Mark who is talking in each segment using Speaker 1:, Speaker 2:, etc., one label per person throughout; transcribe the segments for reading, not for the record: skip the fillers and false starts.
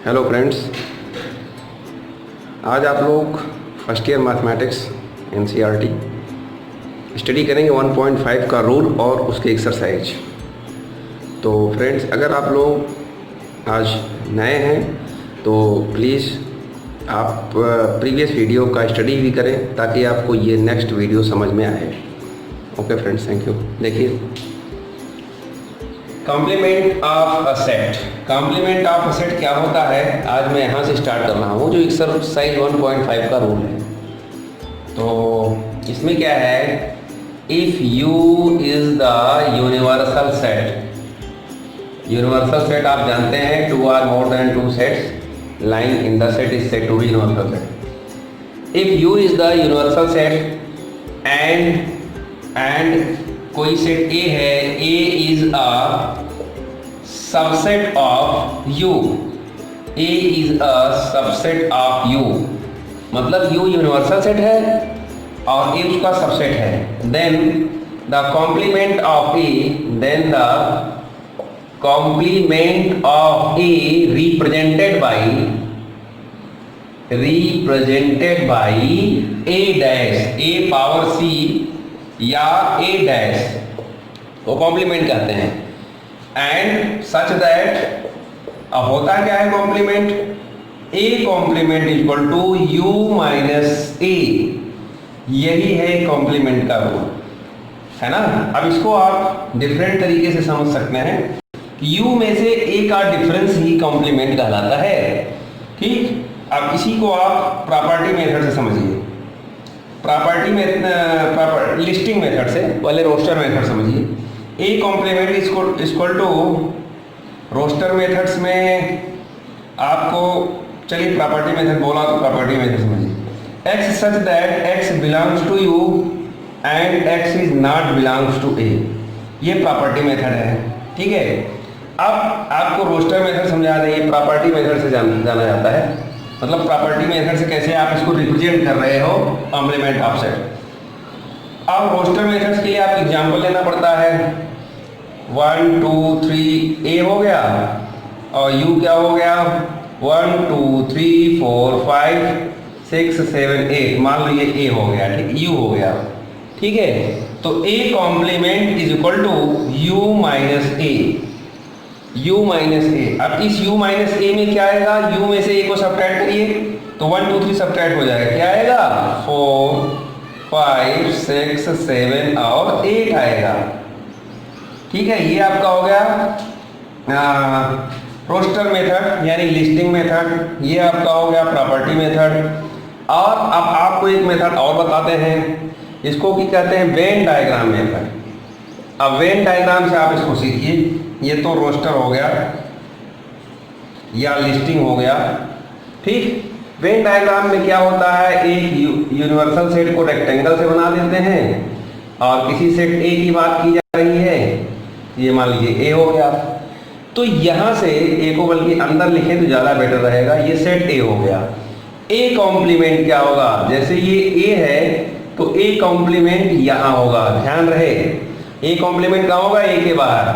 Speaker 1: Hello friends, आज आप लोग first year mathematics NCERT study करेंगे 1.5 का रूल और उसके एक्सरसाइज। तो फ्रेंड्स, अगर आप लोग आज नए हैं तो प्लीज़ आप प्रीवियस वीडियो का स्टडी भी करें ताकि आपको ये नेक्स्ट वीडियो समझ में आए। Okay friends, thank you. देखिए, complement of a set. Complement of a set क्या होता है, आज मैं यहाँ से स्टार्ट कर रहा हूँ। जो एक्सरसाइज 1.5 का रूल है, तो इसमें क्या है, if U is the universal set. Universal set आप जानते हैं, 2 or more than 2 sets line in the set is set to be universal set. If U is the universal set and कोई सेट A है, A is a subset of U, A is a subset of U, मतलब U universal set है और A उसका subset है। Then the complement of A, then the complement of A represented by A dash, A power C या A dash को complement कहते हैं। And such that, अब होता क्या है complement, A complement equal to U minus A, यही है कॉम्प्लीमेंट का रूल, है ना। अब इसको आप डिफरेंट तरीके से समझ सकते हैं कि U में से A का डिफरेंस ही कॉम्प्लीमेंट कहलाता है। ठीक, अब इसी को आप प्रॉपर्टी मेथड से समझिए। लिस्टिंग मेथड से, पहले रोस्टर मेथड समझिए। A complement equal to roster methods में आपको, चलिए प्रॉपर्टी मेथड बोला तो प्रॉपर्टी मेथड समझिए। X such that X belongs to U and X is not belongs to A, ये प्रॉपर्टी मेथड है। ठीक है, अब आपको रोस्टर मेथड समझा दें, ये प्रॉपर्टी मेथड से जाना जाता है। मतलब प्रॉपर्टी मेथड से कैसे आप इसको रिप्रेजेंट कर रहे हो कॉम्प्लीमेंट ऑफ सेट। अब रोस्टर मेथड्स के लिए आप एग्जांपल लेना पड़ता है। 1 2 3 A हो गया और U क्या हो गया, 1 2 3 4 5 6 7 8, मान लो ये A हो गया, ठीक, U हो गया। ठीक है, तो A complement is equal to U minus A, U minus A। अब इस U माइनस A में क्या आएगा, U में से A को सब्ट्रैक्ट करिए तो 1 2 3 सब्ट्रैक्ट हो जाएगा। क्या आएगा, 4 5 6 7 और 8 आएगा। ठीक है, ये आपका हो गया रोस्टर मेथड यानी लिस्टिंग मेथड, ये आपका हो गया प्रॉपर्टी मेथड। और अब आपको एक मेथड और बताते हैं, इसको क्या कहते हैं, वेन डायग्राम मेथड। अब वेन डायग्राम से आप इसको सीखिए। ये तो रोस्टर हो गया या लिस्टिंग हो गया। ठीक, वेन डायग्राम में क्या होता है, एक यूनिवर्सल सेट को रेक्टेंगल से बना देते हैं और किसी सेट A की बात की जा रही है, ये मान लीजिए A हो गया। तो यहाँ से A को बल्कि अंदर लिखे तो ज़्यादा बेटर रहेगा, ये सेट A हो गया। A कॉम्प्लीमेंट क्या होगा, जैसे ये A है तो A कॉम्प्लीमेंट यहाँ होगा, ध्यान रहे। A कॉम्प्लीमेंट कहाँ होगा, A के बाहर।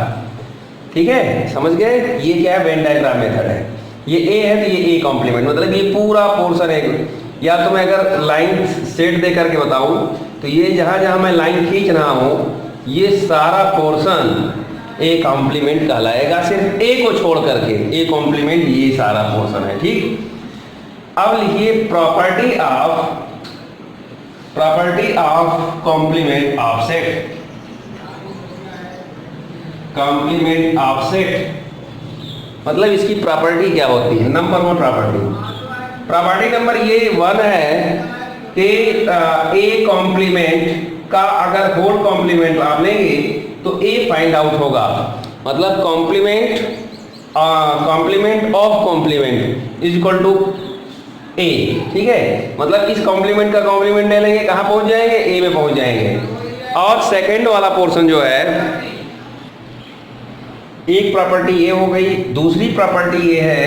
Speaker 1: ठीक है, समझ गए। ये क्या है, वेन डायग्राम मेथड है। ये A है तो ये A कॉम्प्लीमेंट, मतलब ये पूरा पोर्शन है। या तो मैं अगर लाइन सेट दे करके बताऊं तो ये जहां मैं लाइन खींच रहा हूं, ये सारा पोर्शन A कॉम्प्लीमेंट कहलाएगा, सिर्फ A को छोड़ करके। A कॉम्प्लीमेंट ये सारा पोर्शन है। ठीक, अब लिखिए property of complement of set. Complement of set मतलब इसकी प्रॉपर्टी क्या होती है। नंबर 1 प्रॉपर्टी नंबर ये 1 है कि A कॉम्प्लीमेंट का अगर होल कॉम्प्लीमेंट आप लेंगे तो A फाइंड आउट होगा। मतलब complement of complement is equal to A। ठीक है, मतलब इस कॉम्प्लीमेंट का कॉम्प्लीमेंट ले लेंगे, कहाँ पहुंच जाएंगे, A में पहुंच जाएंगे। और सेकेंड वाला पोर्शन जो है, एक प्रॉपर्टी ये हो गई। दूसरी प्रॉपर्टी ये है,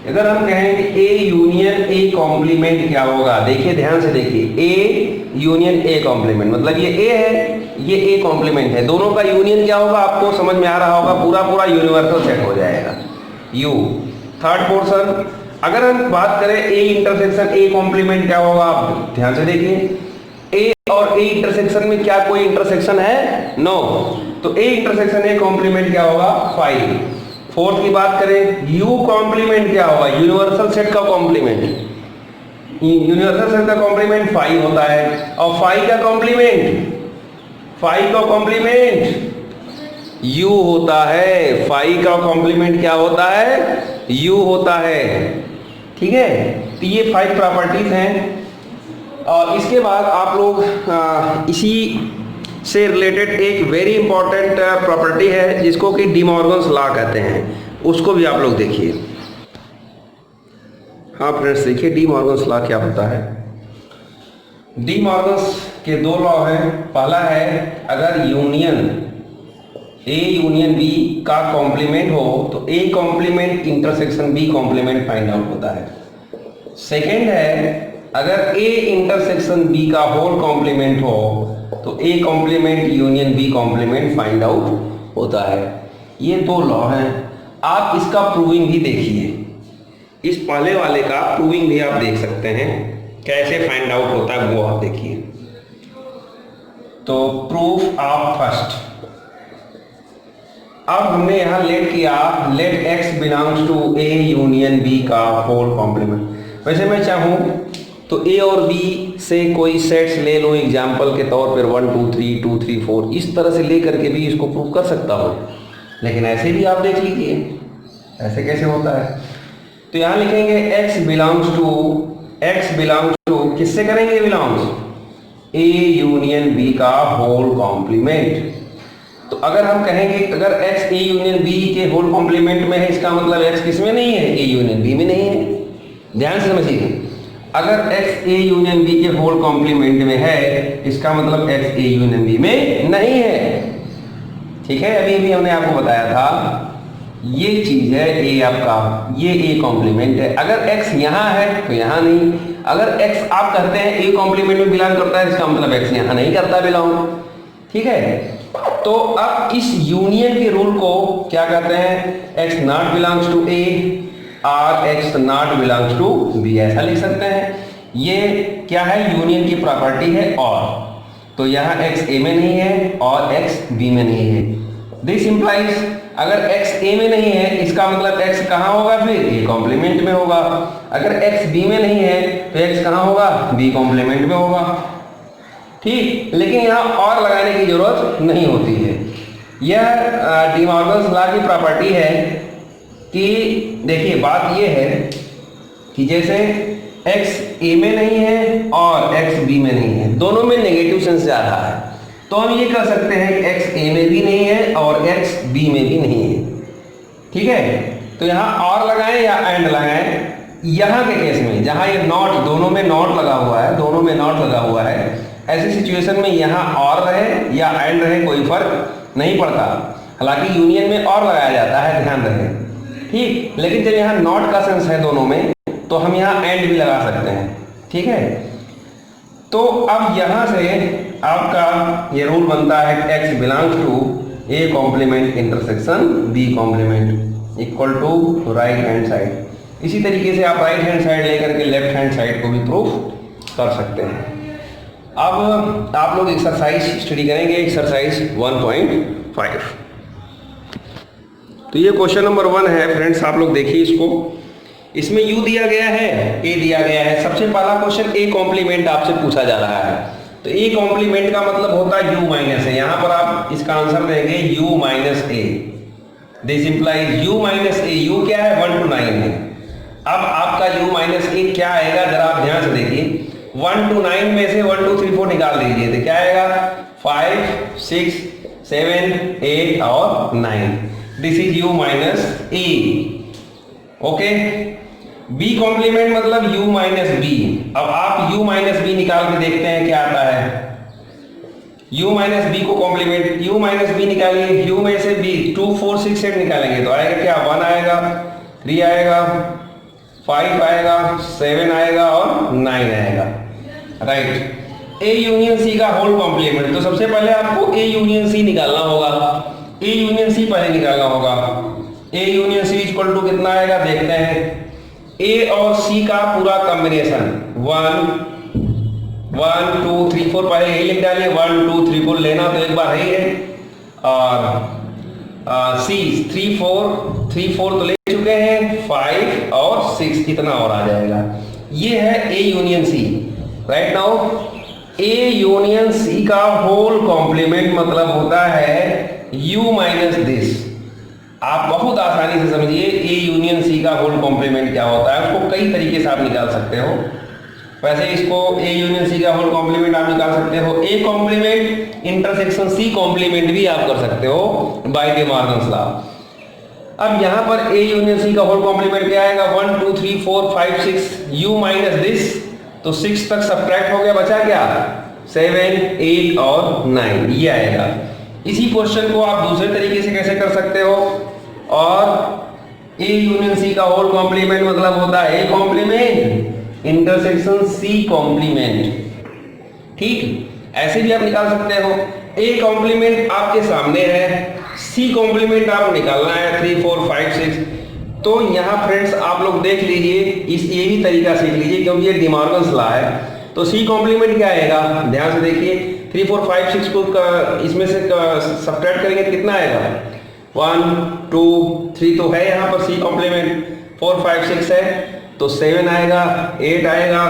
Speaker 1: अगर हम कहेंगे A यूनियन A कॉम्प्लीमेंट क्या होगा, देखिए ध्यान से देखिए, A यूनियन A कॉम्प्लीमेंट मतलब ये A है, ये A कॉम्प्लीमेंट है, दोनों का यूनियन क्या होगा, आपको समझ में आ रहा होगा, पूरा यूनिवर्सल सेट हो जाएगा U। थर्ड पोर्शन, अगर हम बात करें ए इंटरसेक्शन ए कॉम्प्लीमेंट क्या होगा, आप ध्यान से देखिए, ए और ए इंटरसेक्शन में क्या कोई इंटरसेक्शन है? नो। तो ए इंटरसेक्शन ए कॉम्प्लीमेंट क्या होगा? 5। फोर्थ की बात करें, यू कॉम्प्लीमेंट क्या होगा? यूनिवर्सल सेट का कॉम्प्लीमेंट, यूनिवर्सल सेट का कॉम्प्लीमेंट 5 होता है, और 5 का कॉम्प्लीमेंट, 5 का कॉम्प्लीमेंट u होता है। 5 का कॉम्प्लीमेंट क्या होता है? u होता है। ठीक है, तो ये 5 प्रॉपर्टीज हैं। और इसके बाद आप लोग इसी से रिलेटेड एक वेरी इंपॉर्टेंट प्रॉपर्टी है जिसको कि डी मॉर्गन्स लॉ कहते हैं, उसको भी आप लोग देखिए। हाँ फ्रेंड्स, देखिए डी मॉर्गन्स लॉ क्या होता है। डी मॉर्गन्स के 2 लॉ हैं। पहला है, अगर यूनियन ए यूनियन बी का कॉम्प्लीमेंट हो तो A complement intersection B complement find out होता है। सेकेंड है, अगर ए इंटरसेक्शन बी का होल कॉम्प्लीमेंट हो तो A complement union B complement find out होता है। ये 2 लॉ हैं। आप इसका प्रूविंग भी देखिए, इस पहले वाले का प्रूविंग भी आप देख सकते हैं, कैसे फाइंड आउट होता है वो आप देखिए। तो प्रूफ ऑफ फर्स्ट, अब हमने यहां लेट किया, let x belongs to A union B का होल कॉम्प्लीमेंट। वैसे मैं चाहूं तो ए और बी से कोई सेट्स ले लूं एग्जाम्पल के तौर पर 1 2 3 2 3 4, इस तरह से ले करके भी इसको प्रूव कर सकता हूं, लेकिन ऐसे भी आप देख लीजिए ऐसे कैसे होता है। तो यहां लिखेंगे x बिलोंग्स टू किससे करेंगे बिलोंग्स? ए यूनियन बी का होल कॉम्प्लीमेंट। तो अगर हम कहेंगे अगर x ए यूनियन बी के होल कॉम्प्लीमेंट में है, इसका मतलब x किस में नहीं है? ए यूनियन बी में नहीं है। ध्यान से समझिए, अगर x ए यूनियन बी के होल कॉम्प्लीमेंट में है, इसका मतलब x ए यूनियन बी में नहीं है। ठीक है, अभी अभी हमने आपको बताया था ये चीज है ए आपका, ये ए कॉम्प्लीमेंट है। अगर x यहाँ है तो यहाँ नहीं, अगर x आप कहते हैं ए कॉम्प्लीमेंट में बिलोंग करता है, इसका मतलब x यहाँ नहीं करता बिलोंग। ठीक है, तो अब इस यूनियन के रूल को क्या कहते हैं? x not belongs to A और x not belongs to B, ऐसा लिख सकते हैं। ये क्या है? यूनियन की प्रॉपर्टी है। और तो यहाँ x a में नहीं है और x b में नहीं है। दिस इंप्लाइज अगर x a में नहीं है, इसका मतलब x कहाँ होगा? फिर a कॉम्प्लीमेंट में होगा। अगर x b में नहीं है तो x कहाँ होगा? b कॉम्प्लीमेंट में होगा। ठीक, लेकिन यहाँ और लगाने की जरूरत नहीं होती है। यह डी मॉर्गन्स लॉ की प्रॉपर्टी है कि देखिए बात यह है कि जैसे x a में नहीं है और x b में नहीं है, दोनों में नेगेटिव सेंस जा रहा है, तो हम ये कह सकते हैं कि x a में भी नहीं है और x b में भी नहीं है। ठीक है, तो यहाँ और लगाएं या एंड लगाएं? यहाँ के केस में जहाँ ये नॉट, दोनों में नॉट लगा हुआ है, दोनों में नॉट लगा हुआ है, ऐसी सिचुएशन में यहाँ और रहे या एंड रहे कोई फर्क नहीं पड़ता। हालांकि यूनियन में और लगाया जाता है, ध्यान रहे। ठीक, लेकिन जब यहाँ नॉट का सेंस है दोनों में, तो हम यहाँ एंड भी लगा सकते हैं। ठीक है, तो अब यहाँ से आपका ये रूल बनता है x belongs to A complement intersection B complement equal to right hand side. इसी तरीके से आप राइट हैंड साइड लेकर के लेफ्ट हैंड साइड को भी प्रूफ कर सकते हैं। अब आप लोग एक्सरसाइज स्टडी करेंगे, एक्सरसाइज 1.5। तो ये क्वेश्चन नंबर 1 है फ्रेंड्स, आप लोग देखिए इसको। इसमें u दिया गया है, a दिया गया है। सबसे पहला क्वेश्चन a कॉम्प्लीमेंट आपसे पूछा जा रहा है, तो a कॉम्प्लीमेंट का मतलब होता है u माइनस है। यहाँ पर आप इसका आंसर देंगे u minus a। This implies u minus a, u क्या है? 1 to 9 है। अब आपका u माइनस a क्या आएगा? जरा आप ध्यान से देखिए, 1 to 9 में से 1 2 3 4 निकाल दीजिए तो क्या आएगा? 5 6 7 8 और 9। This is u minus a। Okay, b complement मतलब u माइनस b। अब आप u माइनस b निकाल के देखते हैं क्या आता है। u माइनस b को कॉम्प्लीमेंट, u माइनस b निकालिए, u में से b 2 4 6 8 निकालेंगे तो आएगा क्या? 1 आएगा, 3 आएगा, 5 आएगा, 7 आएगा और 9 आएगा। राइट, a यूनियन c का होल कॉम्प्लीमेंट। तो सबसे पहले आपको a यूनियन c निकालना होगा, a यूनियन c पहले निकालना होगा। A union C equal to कितना आएगा देखते हैं। ए और सी का पूरा कॉम्बिनेशन 1 2 3 4 पहले यही लिख डालिए 1 2 3 4 लेना तो एक बार ही है। और सी 3 4 तो ले चुके हैं 5 और 6 कितना और आ जाएगा। ये है A union C. Right now A union C का होल कॉम्प्लीमेंट मतलब होता है u माइनस दिस। आप बहुत आसानी से समझिए ए यूनियन सी का होल कॉम्प्लीमेंट क्या होता है, उसको कई तरीके से आप निकाल सकते हो। वैसे इसको ए यूनियन सी का होल कॉम्प्लीमेंट आप निकाल सकते हो A complement intersection C complement भी आप कर सकते हो बाय डी मॉर्गन्स लॉ। अब यहां पर ए यूनियन सी का होल कॉम्प्लीमेंट क्या आएगा 1 2 3 4 5 6 u माइनस दिस, तो 6 तक सब्ट्रैक्ट हो गया, बचा क्या 7 8 और 9 ये आएगा। इसी क्वेश्चन को आप दूसरे तरीके से कैसे कर सकते हो, और ए यूनियन सी का होल कॉम्प्लीमेंट मतलब होता है A complement intersection C complement. ठीक ऐसे भी आप निकाल सकते हो। ए कॉम्प्लीमेंट आपके सामने है, सी कॉम्प्लीमेंट आप निकालना है 3 4 5 6। तो यहाँ फ्रेंड्स आप लोग देख लीजिए, इस ये भी तरीका सीख लीजिए क्योंकि ये डी मॉर्गन्स लॉ है। तो सी कॉम्प्लीमेंट क्या आएगा ध्यान से देखिए, 3 4 5 6 को इसमें से सब्ट्रैक्ट करेंगे तो कितना आएगा 1 2 3 तो है यहाँ पर सी कॉम्प्लीमेंट, 4 5 6 है तो 7 आएगा 8 आएगा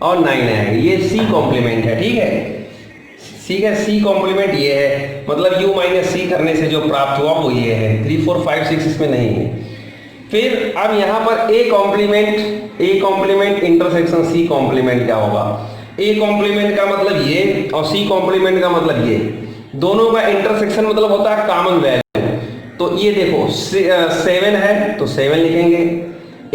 Speaker 1: और 9 आएगा। ये सी कॉम्प्लीमेंट है। ठीक है ठीक है, सी कॉम्प्लीमेंट ये है, मतलब u माइनस सी करने से जो प्राप्त हुआ वो ये है। 3 4 5 6 इसमें नहीं है। फिर अब यहाँ पर A complement intersection C complement क्या होगा। ए कॉम्प्लीमेंट का मतलब ये और सी कॉम्प्लीमेंट का मतलब ये, दोनों का इंटरसेक्शन मतलब होता है कॉमन वैल्यू। तो ये देखो 7 है तो 7 लिखेंगे,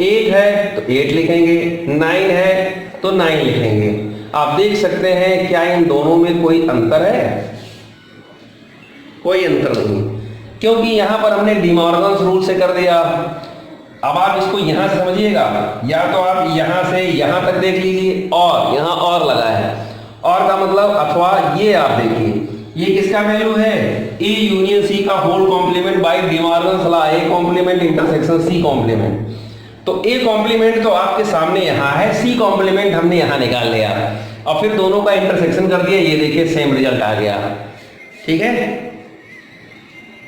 Speaker 1: 8 है तो 8 लिखेंगे, 9 है तो 9 लिखेंगे। आप देख सकते हैं क्या इन दोनों में कोई अंतर है, कोई अंतर नहीं, क्योंकि यहां पर हमने डी मॉर्गन्स रूल से कर दिया। अब आप इसको यहां से समझिएगा, या तो आप यहां से यहां तक देख लीजिए और यहां और लगा है, और का मतलब अथवा ये आप देखिए ये किसका वैल्यू है ए यूनियन सी का whole complement by De Morgan's law, A complement intersection C complement. तो ए कॉम्प्लीमेंट तो आपके सामने यहां है, सी कॉम्प्लीमेंट हमने यहां निकाल लिया और फिर दोनों का इंटरसेक्शन कर दिया, ये देखिए सेम रिजल्ट आ गया। ठीक है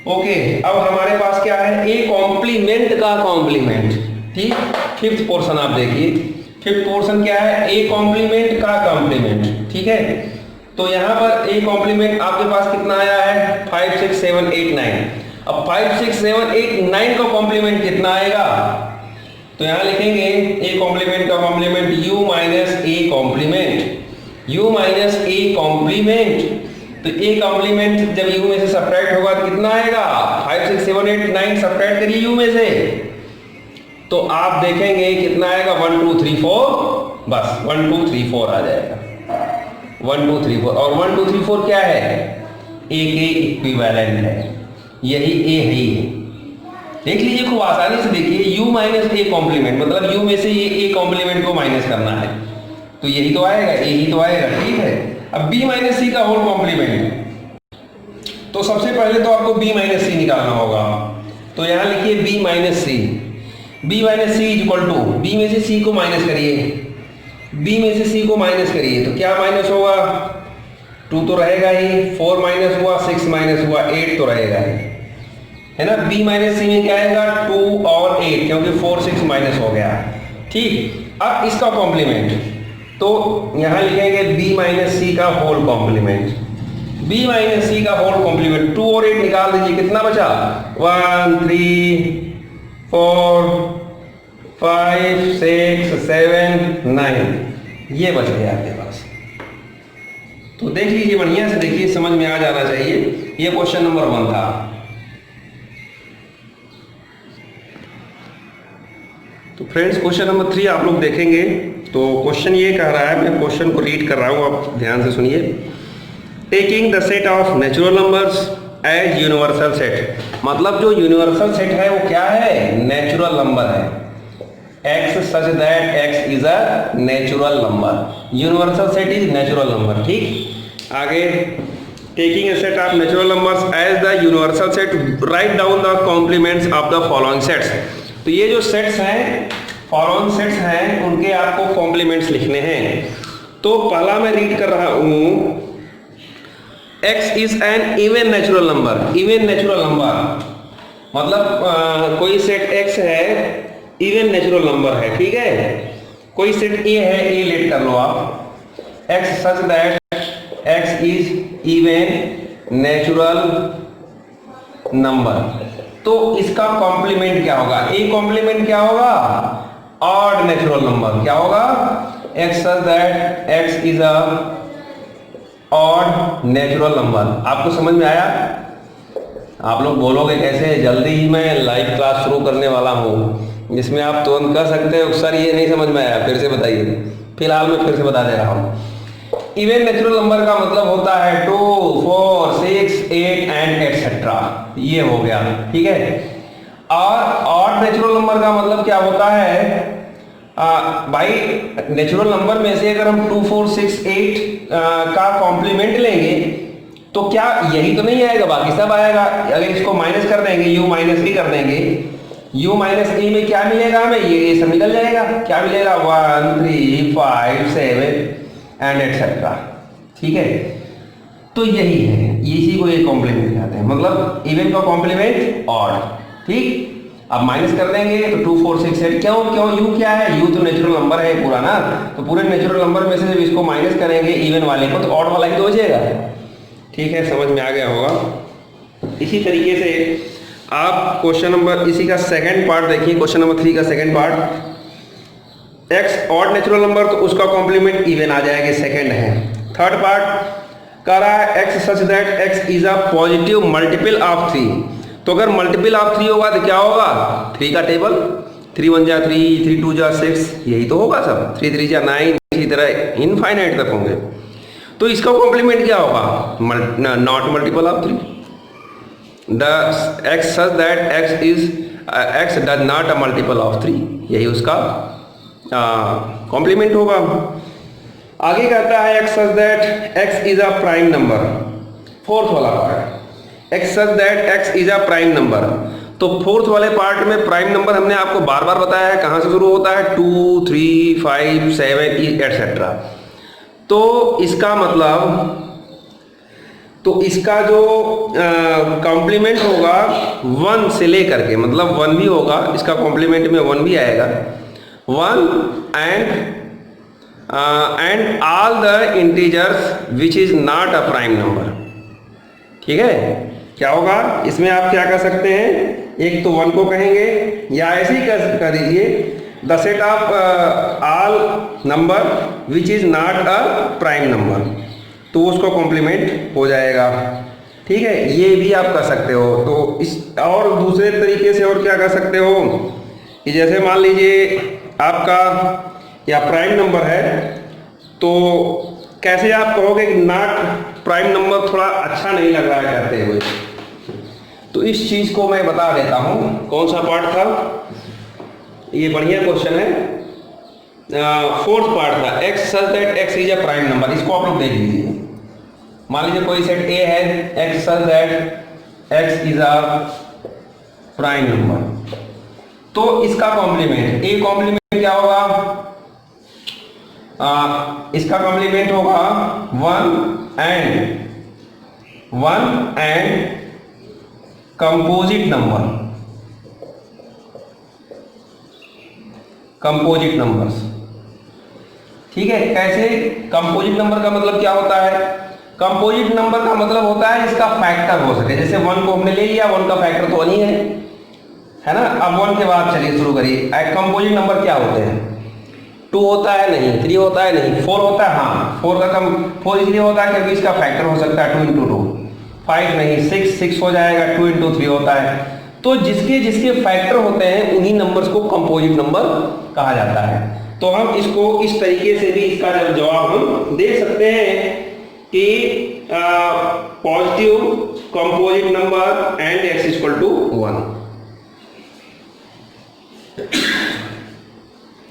Speaker 1: ओके, अब हमारे पास क्या है ए कॉम्प्लीमेंट का कॉम्प्लीमेंट। ठीक, फिफ्थ पोर्शन आप देखिए, फिफ्थ पोर्शन क्या है ए कॉम्प्लीमेंट का कॉम्प्लीमेंट। ठीक है, तो यहां पर ए कॉम्प्लीमेंट आपके पास कितना आया है 5 6 7 8 9। अब 5 6 7 8 9 का कॉम्प्लीमेंट कितना आएगा, तो यहां लिखेंगे ए कॉम्प्लीमेंट का complement u minus A complement, u minus A complement. तो ए कॉम्प्लीमेंट जब u में से सब्ट्रैक्ट होगा तो कितना आएगा 5 6 7 8 9 सब्ट्रैक्ट करिए u में से, तो आप देखेंगे कितना आएगा 1 2 3 4, बस 1 2 3 4 आ जाएगा 1 2 3 4। और 1 2 3 4 क्या है ए के इक्विवेलेंट है, यही ए है ही है। देख लीजिए खूब आसानी से देखिए u माइनस ए कॉम्प्लीमेंट मतलब u में से ये ए कॉम्प्लीमेंट को माइनस करना है, तो यही तो आएगा, यही तो आएगा। ठीक है, अब b माइनस सी का होल कॉम्प्लीमेंट, तो सबसे पहले तो आपको b माइनस सी निकालना होगा। तो यहां लिखिए b minus C, b minus C equal to b में से c को माइनस करिए, b में से c को माइनस करिए तो क्या माइनस होगा 2 तो रहेगा ही, 4 माइनस हुआ 6 माइनस हुआ 8 तो रहेगा ही, है ना। b माइनस सी में क्या आएगा 2 और 8, क्योंकि 4 6 माइनस हो गया। ठीक, अब इसका कॉम्प्लीमेंट तो यहां लिखेंगे b माइनस सी का होल कॉम्प्लीमेंट, b माइनस सी का होल कॉम्प्लीमेंट। 2 और 8 निकाल दीजिए, कितना बचा 1 3 4 5 6 7 9, ये बच गया आपके पास। तो देख लीजिए बढ़िया से देखिए, समझ में आ जाना चाहिए। ये क्वेश्चन नंबर 1 था। तो फ्रेंड्स क्वेश्चन नंबर 3 आप लोग देखेंगे। तो क्वेश्चन ये कह रहा है, मैं क्वेश्चन को रीड कर रहा हूँ, आप ध्यान से सुनिए। Taking the set of natural numbers as universal set, मतलब जो यूनिवर्सल सेट है वो क्या है नेचुरल नंबर है, x such that x is a natural number, universal set is natural number. ठीक, आगे taking a set of natural numbers as the universal set write down the complements of the following sets. तो ये जो sets हैं, following sets हैं, उनके आपको compliments लिखने हैं। तो पहला मैं रीड कर रहा हूं, x is an even natural number. Even natural number मतलब कोई सेट x है, इवन नेचुरल नंबर है, ठीक है। कोई सेट A है, A लेट कर लो आप, x such that x is even natural number. तो इसका कॉम्प्लीमेंट क्या होगा? A कॉम्प्लीमेंट क्या होगा? Odd natural number. क्या होगा? x such that x is a odd natural number. आपको समझ में आया? आप लोग बोलोगे कैसे? जल्दी ही मैं लाइव क्लास शुरू करने वाला हूँ जिसमें आप तुरंत कर सकते हो सर ये नहीं समझ में आया, फिर से बताइए। फिलहाल मैं फिर से बता दे रहा हूँ। इवन नेचुरल नंबर का मतलब होता है 2, 4, 6, 8 एंड एटसेट्रा, ये हो गया, ठीक है। और ऑड नेचुरल नंबर का मतलब क्या होता है? भाई नेचुरल नंबर में से अगर हम 2, 4, 6, 8 का कॉम्प्लीमेंट लेंगे तो क्या यही तो नहीं आएगा, बाकी सब आएगा। अगर इसको माइनस कर देंगे, u माइनस e कर देंगे, u माइनस e में क्या मिलेगा हमें? ये सब निकल जाएगा। क्या मिलेगा? 1, 3, 5, 7 एंड एटसेट्रा, ठीक है। तो यही है, इसी को ये कॉम्प्लीमेंट कहते हैं, मतलब इवन का कॉम्प्लीमेंट ऑड, ठीक। अब माइनस कर देंगे तो 2, 4, 6, 8। क्यों? u क्या है? u तो नेचुरल नंबर है पूरा ना, तो पूरे नेचुरल नंबर में से जब इसको माइनस करेंगे इवन वाले को तो ऑड वाला ही तो बचेगा, ठीक है। समझ में आ गया होगा। इसी तरीके से आप क्वेश्चन नंबर, इसी का सेकंड पार्ट देखिए, क्वेश्चन नंबर 3 का second part. x odd natural number तो उसका कॉम्प्लीमेंट इवन आ जाएगा, सेकंड है। थर्ड पार्ट कह रहा है x such that x is a positive multiple of 3। तो अगर मल्टीपल ऑफ 3 होगा तो क्या होगा? 3 का टेबल, 3 1 जा 3, 3 2 जा 6, यही तो होगा सब। 3 3 जा 9, इसी तरह इनफाइनाइट तक होंगे। तो इसका कॉम्प्लीमेंट क्या होगा? Not multiple of 3। The x such that x does not a multiple of 3, यही उसका कॉम्प्लीमेंट होगा। आगे कहता है x such that x is a prime number. Fourth वाला part, x such that x is a prime number. तो fourth वाले part में प्राइम नंबर हमने आपको बार बार बताया है कहां से शुरू होता है, 2, 3, 5, 7 एटसेट्रा। तो इसका मतलब, तो इसका जो कॉम्प्लीमेंट होगा 1 से लेकर के, मतलब 1 भी होगा, इसका कॉम्प्लीमेंट में 1 भी आएगा। 1 and all the integers which is not a prime number, ठीक है। क्या होगा इसमें? आप क्या कर सकते हैं? एक तो 1 को कहेंगे, या ऐसे ही कर दीजिए, the set of all number which is not a prime number, तो उसको कॉम्प्लीमेंट हो जाएगा, ठीक है। ये भी आप कर सकते हो। तो इस और दूसरे तरीके से और क्या कर सकते हो कि जैसे मान लीजिए आपका या प्राइम नंबर है, तो कैसे आप कहोगे कि नॉट प्राइम नंबर थोड़ा अच्छा नहीं लग रहा है कहते हुए? तो इस चीज को मैं बता देता हूं। कौन सा पार्ट था ये? बढ़िया क्वेश्चन है। फोर्थ पार्ट था, x such that x is a prime number. इसको आप लोग देख लीजिए। मान लीजिए कोई सेट A है, x such that x is a prime number, तो इसका कॉम्प्लीमेंट, A कॉम्प्लीमेंट क्या होगा? इसका कॉम्प्लीमेंट होगा 1 and composite number, composite numbers, ठीक है। कैसे? कंपोजिट नंबर का मतलब क्या होता है? कंपोजिट नंबर का मतलब होता है इसका फैक्टर हो सके। जैसे 1 को हमने ले लिया, 1 का फैक्टर तो 1 ही है ना। अब 1 के बाद चलिए शुरू करिए। कंपोजिट नंबर क्या होते हैं? 2 होता है नहीं, 3 होता है नहीं, 4 होता है, हाँ 4 इसलिए होता है क्योंकि इसका फैक्टर हो सकता है 2 × 2, 5 नहीं, 6 हो जाएगा, 2 × 3 होता है। तो जिसके जिसके फैक्टर होते हैं उन्हीं नंबर्स को कंपोजिट नंबर कहा जाता है। तो हम इसको इस तरीके से भी इसका जवाब हम दे सकते हैं कि positive composite number and x = 1,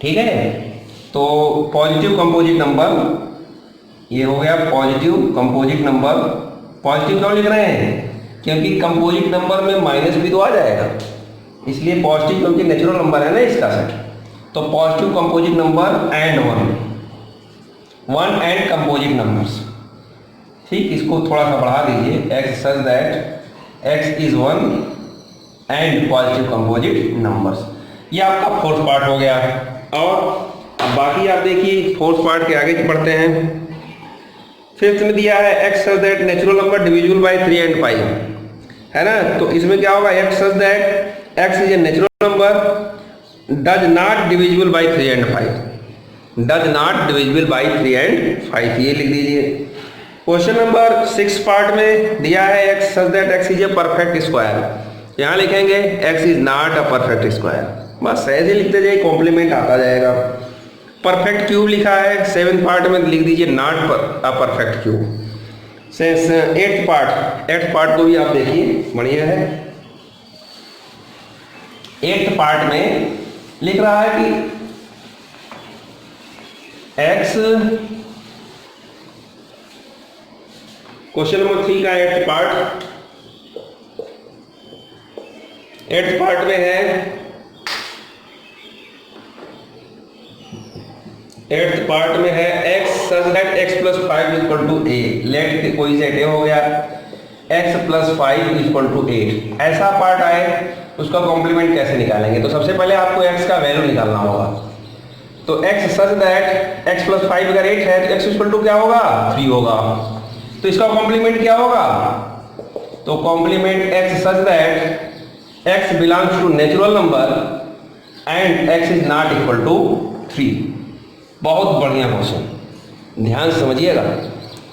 Speaker 1: ठीक है। तो पॉजिटिव कंपोजिट नंबर, ये हो गया पॉजिटिव कंपोजिट नंबर पॉजिटिव क्यों लिख रहे हैं? क्योंकि कंपोजिट नंबर में माइनस भी तो आ जाएगा, इसलिए पॉजिटिव, क्योंकि नेचुरल नंबर है ना इसका सेट। तो positive composite number and one and composite numbers. ठीक, इसको थोड़ा सा बढ़ा दीजिए, x such that x is one and positive composite numbers. ये आपका फोर्थ पार्ट हो गया। और अब बाकी आप देखिए फोर्थ पार्ट के आगे बढ़ते हैं। फिफ्थ में दिया है x such that natural number divisible by 3 and 5, है ना। तो इसमें क्या होगा, x such that x is a natural number does not divisible by 3 and 5, does not divisible by 3 and 5, ये लिख दीजिए। क्वेश्चन नंबर 6 पार्ट में दिया है x such that x is a perfect square, यहाँ लिखेंगे x is not a perfect square, बस ऐसे लिखते जाइए, कॉम्प्लीमेंट आता जाएगा। परफेक्ट क्यूब लिखा है 7 पार्ट में, लिख दीजिए not a perfect cube. 8th part को भी आप देखिए, बढ़िया है। 8th पार्ट में लिख रहा है कि x, क्वेश्चन नंबर 3 का 8th पार्ट में है, 8th पार्ट में है x such that x plus 5 equal to a, let कोई सेट ए हो गया, x प्लस 5 इक्वल टू 8, ऐसा पार्ट आए उसका कॉम्प्लीमेंट कैसे निकालेंगे? तो सबसे पहले आपको x का वैल्यू निकालना होगा। तो x such that x plus 5 अगर 8 है तो x इक्वल टू क्या होगा, 3 होगा। तो इसका कॉम्प्लीमेंट क्या होगा? तो complement x such that x belongs to natural number and x is not equal to 3। बहुत बढ़िया क्वेश्चन, ध्यान से समझिएगा।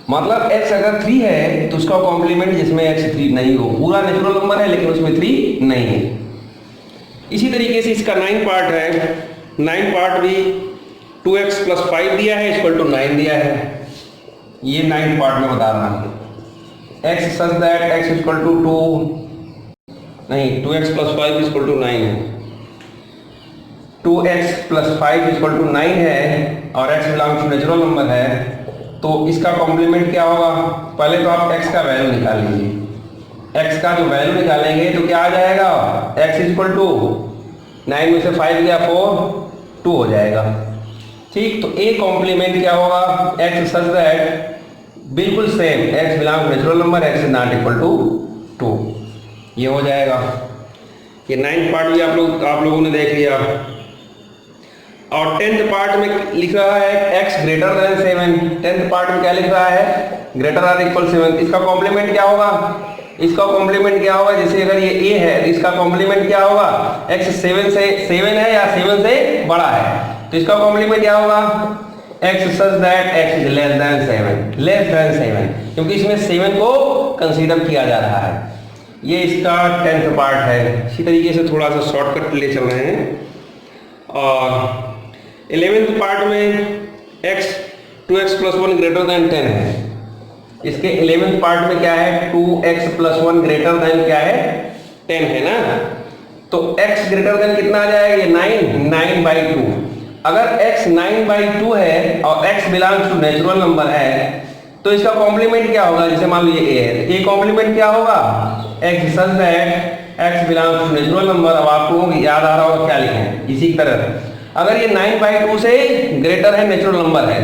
Speaker 1: मतलब x अगर 3 है तो उसका कॉम्प्लीमेंट जिसमें x 3 नहीं हो, पूरा नेचुरल नंबर है लेकिन उसमें 3 नहीं है। इसी तरीके से इसका 9 पार्ट है, 9 पार्ट भी 2x प्लस 5 दिया है इक्वल टू 9 दिया है, ये 9 पार्ट में बता रहा हूँ। x such that x equal to 2 नहीं 2x प्लस 5 इक्वल टू 9 है, 2x प्लस 5 इक्वल टू 9 है और x belongs to natural number है। तो इसका कॉम्प्लीमेंट क्या होगा? पहले तो आप x का वैल्यू निकाल लीजिए। x का जो वैल्यू निकालेंगे तो क्या आ जाएगा, x इक्वल टू 9 में से 5 गया 4, 2 हो जाएगा। ठीक, तो a कॉम्प्लीमेंट क्या होगा, x सच दैट बिल्कुल same x belongs to natural number, x is not equal to 2, ये हो जाएगा। ये 9th पार्ट भी आप लोगों ने देख लिया। और 10th पार्ट में लिख रहा है x greater than 7, 10th part में क्या लिख रहा है, ग्रेटर आर इक्वल 7। इसका कॉम्प्लीमेंट क्या होगा, इसका कॉम्प्लीमेंट क्या होगा, जैसे अगर ये a है तो इसका कॉम्प्लीमेंट क्या होगा, x 7 है या 7 से बड़ा है, तो इसका कॉम्प्लीमेंट क्या होगा, x such that x is less than 7, क्योंकि इसमें 7 को कंसीडर किया जा रहा है। ये इसका 10th पार्ट है। इसी तरीके से थोड़ा सा शॉर्टकट ले चल रहे हैं। और 11th पार्ट में x 2x plus 1 greater than 10 है। इसके 11th पार्ट में क्या है, 2x प्लस 1 ग्रेटर देन क्या है, 10 है ना। तो x ग्रेटर देन कितना आ जाएगा, ये 9/2। अगर x 9/2 है और x belongs to natural number है तो इसका कॉम्प्लीमेंट क्या होगा, जैसे मान लो ये a है, a कॉम्प्लीमेंट क्या होगा, x such that x belongs to natural number. अब आपको याद आ रहा होगा क्या लिखें, इसी तरह अगर ये 9/2 से ग्रेटर है, नेचुरल नंबर है,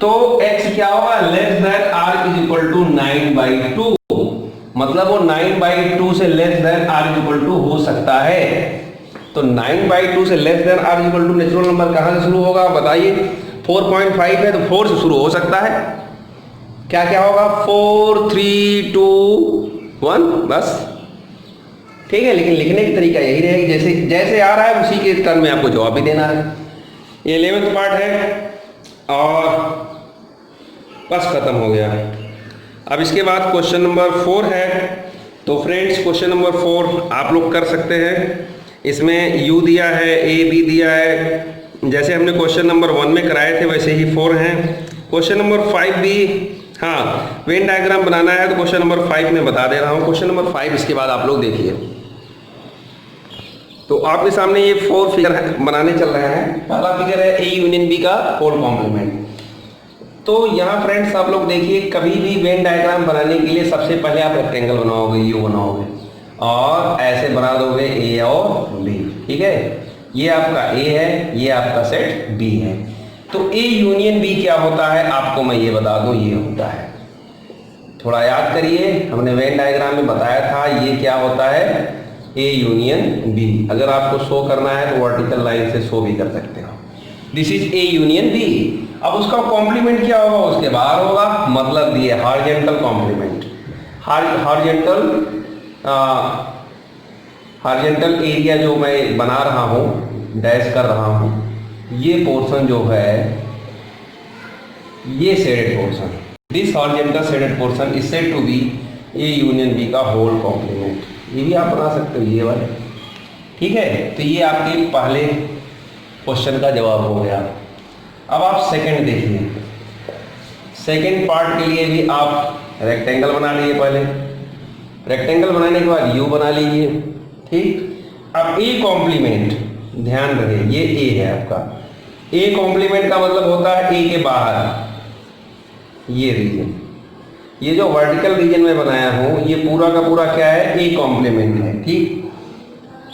Speaker 1: तो x क्या होगा, less than r is equal to 9/2। मतलब वो 9/2 से less than r is equal to हो सकता है। तो 9/2 से less than r is equal to natural number कहाँ से शुरू होगा बताइए, 4.5 है तो 4 से शुरू हो सकता है। क्या क्या होगा, 4 3 2 1, बस ठीक है। लेकिन लिखने की तरीका यही रहेगी, जैसे जैसे आ रहा है उसी के टर्म में आपको जवाब भी देना है। ये 11th पार्ट है और बस खत्म हो गया। अब इसके बाद क्वेश्चन नंबर 4 है। तो फ्रेंड्स क्वेश्चन नंबर 4 आप लोग कर सकते हैं। इसमें u दिया है, a b दिया है, जैसे हमने क्वेश्चन नंबर 1 में कराए थे वैसे ही 4 हैं। क्वेश्चन नंबर 5 भी, हाँ वेन डायग्राम बनाना है तो क्वेश्चन नंबर 5 में बता दे रहा हूँ। क्वेश्चन नंबर 5 इसके बाद आप लोग देखिए। तो आपके सामने ये 4 फिगर बनाने चल रहे हैं। पहला फिगर है a यूनियन b का होल कॉम्प्लीमेंट। तो यहाँ फ्रेंड्स आप लोग देखिए, कभी भी वेन डायग्राम बनाने के लिए सबसे पहले आप रेक्टेंगल बनाओगे, यू बनाओगे और ऐसे बना दोगे ए और बी। ठीक है, ये आपका ए है, ये आपका सेट बी है। तो ए यूनियन बी क्या होता है आपको मैं ये बता दूं, ये होता है, थोड़ा याद करिए, हमने वेन डायग्राम में बताया था ये क्या होता है, ए यूनियन बी। अगर आपको शो करना है तो वर्टिकल लाइन से शो भी कर सकते हो, this is A union B. अब उसका कॉम्प्लीमेंट क्या होगा, उसके बाहर होगा, मतलब दिए हॉरिजॉन्टल कॉम्प्लीमेंट, हॉरिजॉन्टल एरिया जो मैं बना रहा हूँ, डैश कर रहा हूँ, ये पोर्शन जो है ये shaded portion, this horizontal shaded portion is said to be A union B का होल कॉम्प्लीमेंट। ये भी आप बना सकते हो ये वाले। ठीक है, तो ये आपके पहले क्वेश्चन का जवाब हो गया। अब आप सेकंड देखिए, सेकंड पार्ट के लिए भी आप रेक्टेंगल बना लीजिए, पहले रेक्टेंगल बनाने के बाद यू बना लीजिए। ठीक, अब ए कॉम्प्लीमेंट, ध्यान रखिए ये ए है आपका, ए कॉम्प्लीमेंट का मतलब होता है ए के बाहर ये रीजन, ये जो वर्टिकल रीजन में बनाया हूं ये पूरा का पूरा क्या है, ए कॉम्प्लीमेंट है। ठीक,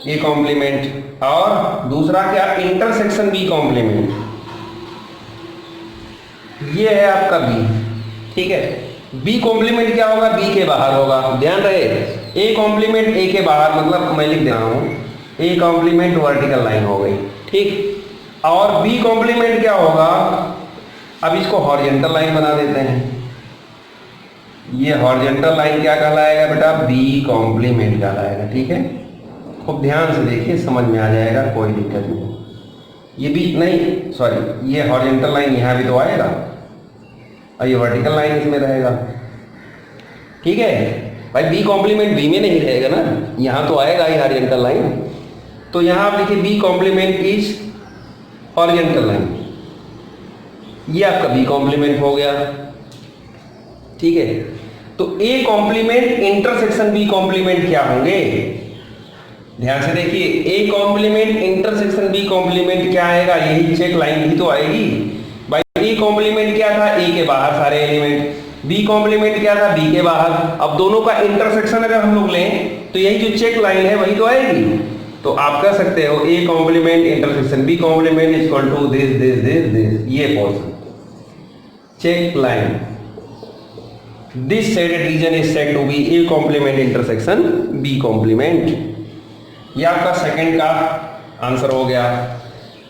Speaker 1: ए कॉम्प्लीमेंट, और दूसरा क्या, इंटरसेक्शन बी कॉम्प्लीमेंट, ये है आपका बी। ठीक है, बी कॉम्प्लीमेंट क्या होगा, बी के बाहर होगा, ध्यान रहे, ए कॉम्प्लीमेंट ए के बाहर, मतलब मैं लिख दे रहा हूं ए कॉम्प्लीमेंट वर्टिकल लाइन हो गई। ठीक, और बी कॉम्प्लीमेंट क्या होगा, अब इसको हॉरिजॉन्टल लाइन बना देते हैं, ये हॉरिजॉन्टल लाइन क्या कहलाएगा बेटा, बी कॉम्प्लीमेंट कहलाएगा। ठीक है, खूब ध्यान से देखिए, समझ में आ जाएगा, कोई दिक्कत नहीं। ये भी नहीं, सॉरी, ये हॉरिजॉन्टल लाइन यहाँ भी तो आएगा और ये वर्टिकल लाइन इसमें रहेगा। ठीक है भाई, बी कॉम्प्लीमेंट बी में नहीं रहेगा ना, यहाँ तो आएगा ही हॉरिजॉन्टल लाइन। तो यहाँ आप देखिए B complement is horizontal line, ये आपका बी कॉम्प्लीमेंट हो गया। ठीक है, तो A complement intersection B complement क्या होंगे, ध्यान से देखिए, A complement intersection B complement क्या आएगा, यही चेक लाइन ही तो आएगी भाई। ए कॉम्प्लीमेंट क्या था, ए के बाहर सारे एलिमेंट, बी कॉम्प्लीमेंट क्या था, बी के बाहर। अब दोनों का इंटरसेक्शन अगर हम लोग लें तो यही जो चेक लाइन है वही तो आएगी। तो आप कह सकते हो A complement intersection B complement is equal to this this this this, ये portion check line, this shaded region is said to be A complement intersection B complement. ये आपका सेकंड का आंसर हो गया।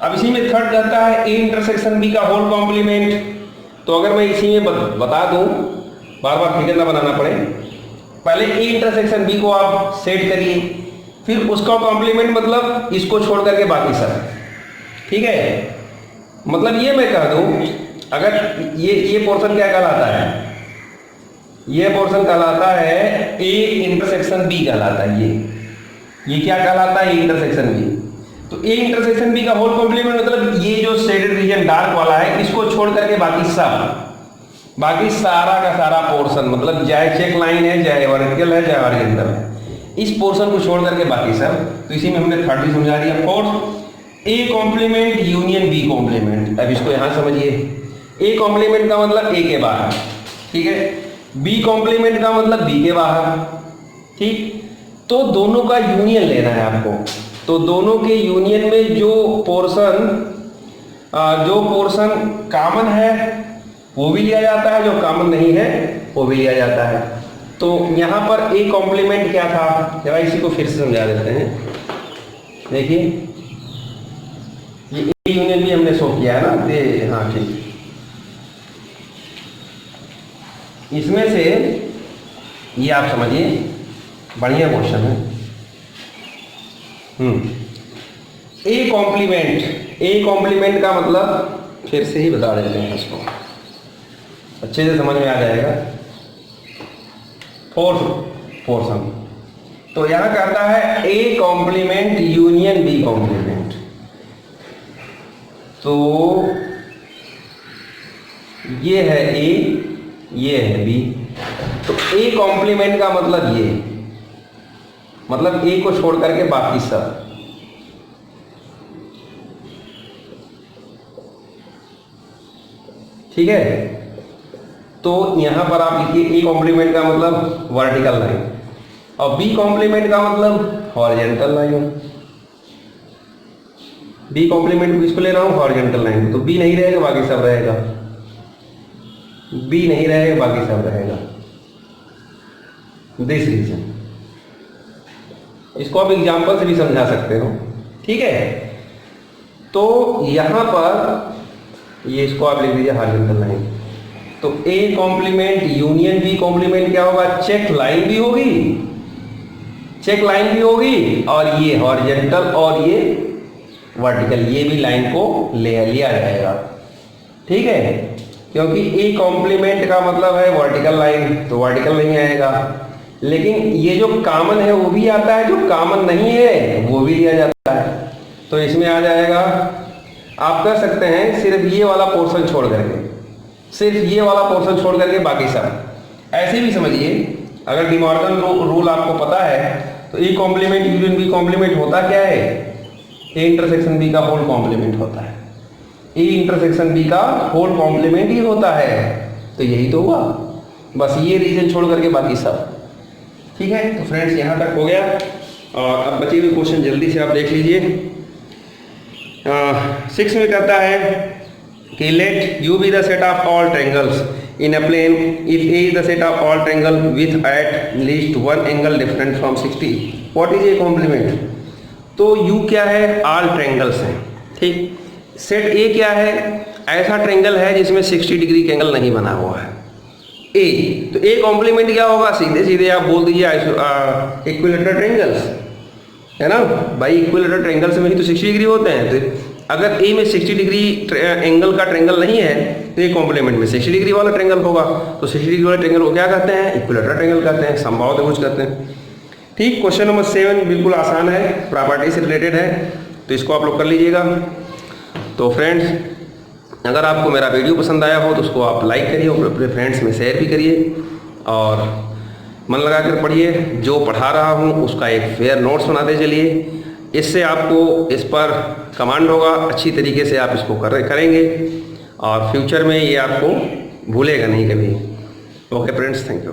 Speaker 1: अब इसी में थर्ड कहता है ए इंटरसेक्शन बी का होल कॉम्प्लीमेंट। तो अगर मैं इसी में बता दूं, बार बार फिगर ना बनाना पड़े, पहले ए इंटरसेक्शन बी को आप सेट करिए, फिर उसका कॉम्प्लीमेंट मतलब इसको छोड़ करके बाकी सब। ठीक है, मतलब ये मैं कह दूं, अगर ये पोर्शन क्या कहलाता है, ये पोर्शन कहलाता है ए इंटरसेक्शन बी कहलाता है, ये क्या कहलाता है, इंटरसेक्शन बी। तो ए इंटरसेक्शन बी का होल कॉम्प्लीमेंट मतलब ये जो शेडेड रीजन डार्क वाला है इसको छोड़ करके बाकी सब, बाकी सारा का सारा पोर्शन, मतलब चाहे चेक लाइन है, चाहे वर्टिकल है, चाहे हॉरिजॉन्टल है, इस पोर्शन को छोड़ करके बाकी सब। तो इसी में हमने थर्ड भी समझा दिया। Fourth, A complement union B complement. अब इसको यहां समझिए, ए कॉम्प्लीमेंट का मतलब ए के बाहर, ठीक है, बी कॉम्प्लीमेंट का मतलब बी के बाहर। ठीक, तो दोनों का यूनियन लेना है आपको। तो दोनों के यूनियन में जो पोर्शन कॉमन है वो भी लिया जाता है, जो कॉमन नहीं है वो भी लिया जाता है। तो यहाँ पर ए कॉम्प्लीमेंट क्या था, जरा इसी को फिर से समझा देते हैं। देखिए ये ए यूनियन भी हमने शो किया है ना, हाँ ठीक, इसमें से ये आप समझिए, बढ़िया क्वेश्चन है। ए कॉम्प्लीमेंट का मतलब फिर से ही बता देते हैं, इसको अच्छे से समझ में आ जाएगा। फोर्थ पोर्शन, तो यहां कहता है A complement union B complement. तो ये है ए, ये है बी। तो ए कॉम्प्लीमेंट का मतलब ये, मतलब ए को छोड़ करके बाकी सब। ठीक है, तो यहाँ पर आप लिखिए ए कॉम्प्लीमेंट का मतलब वर्टिकल लाइन और बी कॉम्प्लीमेंट का मतलब हॉरिजॉन्टल लाइन। बी कॉम्प्लीमेंट किसको ले रहा हूँ? Horizontal line. तो बी नहीं रहेगा, बाकी सब रहेगा। बी नहीं रहेगा, बाकी सब रहेगा। दिस रीजन, इसको आप एग्जाम्पल से भी समझा सकते हो, ठीक है। तो यहां पर ये इसको आप लिख दीजिए हॉरिजॉन्टल लाइन। तो A complement union B complement क्या होगा? चेक लाइन भी होगी, चेक लाइन भी होगी, और ये हॉरिजॉन्टल और ये वर्टिकल, ये भी लाइन को ले लिया जाएगा, ठीक है। क्योंकि ए कॉम्प्लीमेंट का मतलब है वर्टिकल लाइन, तो वर्टिकल नहीं आएगा। लेकिन ये जो कॉमन है वो भी आता है, जो कॉमन नहीं है वो भी लिया जाता है। तो इसमें आ जाएगा, आप कर सकते हैं सिर्फ ये वाला पोर्शन छोड़ करके, सिर्फ ये वाला पोर्शन छोड़ करके बाकी सब ऐसे भी समझिए। अगर डिमॉर्गन रूल आपको पता है तो A complement union B complement होता क्या है? ए इंटरसेक्शन बी का होल कॉम्प्लीमेंट होता है। ए इंटरसेक्शन बी का होल कॉम्प्लीमेंट ही होता है। तो यही तो हुआ, बस ये रीजन छोड़ करके बाकी सब, ठीक है। तो फ्रेंड्स यहाँ तक हो गया, और अब बचे हुए क्वेश्चन जल्दी से आप देख लीजिए। 6 में कहता है कि let U be the set of all triangles in a plane if A is the set of all triangle with at least one angle different from 60। What is A complement? तो यू क्या है? All triangles हैं, ठीक। Set ए क्या है? ऐसा triangle है जिसमें 60 डिग्री का एंगल नहीं बना हुआ है, ए। तो ए कॉम्प्लीमेंट क्या होगा? सीधे सीधे आप बोल दीजिए इक्विलेटरल ट्रायंगल्स, है ना भाई। इक्विलेटरल ट्रायंगल्स में ही तो 60 डिग्री होते हैं। तो अगर ए में 60 डिग्री एंगल का ट्रायंगल नहीं है तो ए कॉम्प्लीमेंट में 60 डिग्री वाला ट्रायंगल होगा। तो 60 डिग्री वाला ट्रायंगल को क्या कहते हैं? इक्विलेटरल ट्रायंगल कहते हैं, समबाहु त्रिभुज कहते हैं, ठीक। क्वेश्चन नंबर 7 बिल्कुल आसान है, प्रॉपर्टी से रिलेटेड है, तो इसको आप लोग कर लीजिएगा। तो फ्रेंड्स, अगर आपको मेरा वीडियो पसंद आया हो तो उसको आप लाइक करिए और अपने फ्रेंड्स में शेयर भी करिए, और मन लगा कर पढ़िए। जो पढ़ा रहा हूँ उसका एक फेयर नोट्स बनाते चलिए, इससे आपको इस पर कमांड होगा, अच्छी तरीके से आप इसको करेंगे और फ्यूचर में ये आपको भूलेगा नहीं कभी। Okay friends, thank you.